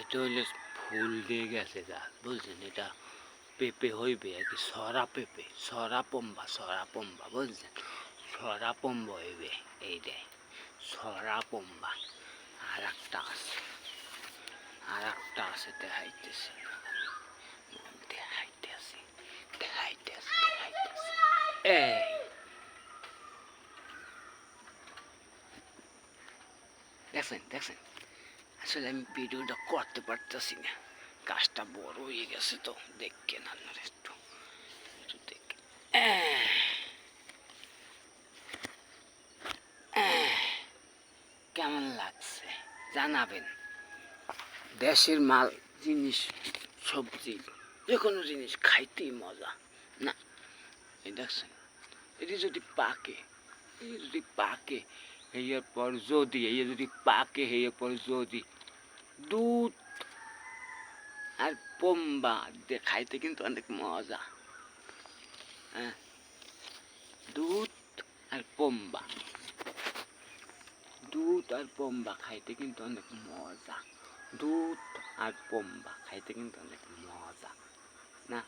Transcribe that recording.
এটা হইলে ফুল দিয়ে গেছে গাছ, বুঝলেন? এটা পেঁপে হইবে আর কি, সরা পম্বা বুঝলেন? সরা পম্বা হইবে এইটাই, সরা পম্বা। আর একটা আছে দেখাইতেছি, এই দেখছেন আসলে আমি ভিডিওটা করতে পারতেছি না, গাছটা বড় হয়ে গেছে তো, দেখেন আপনারা একটু দেখেন। কেমন লাগছে জানাবেন। দেশের মাল জিনিস, সবজি, যে কোনো জিনিস খাইতেই মজা না। এই দেখছেন, এটি যদি পাকে, এর পর যদি পাকে, এর পর যদি দুধ আর পম্বা দিয়ে খাইতে কিন্তু অনেক মজা। হ্যাঁ, দুধ আর পম্বা খাইতে কিন্তু অনেক মজা। দুধ আর পম্বা খাইতে কিন্তু অনেক মজা না।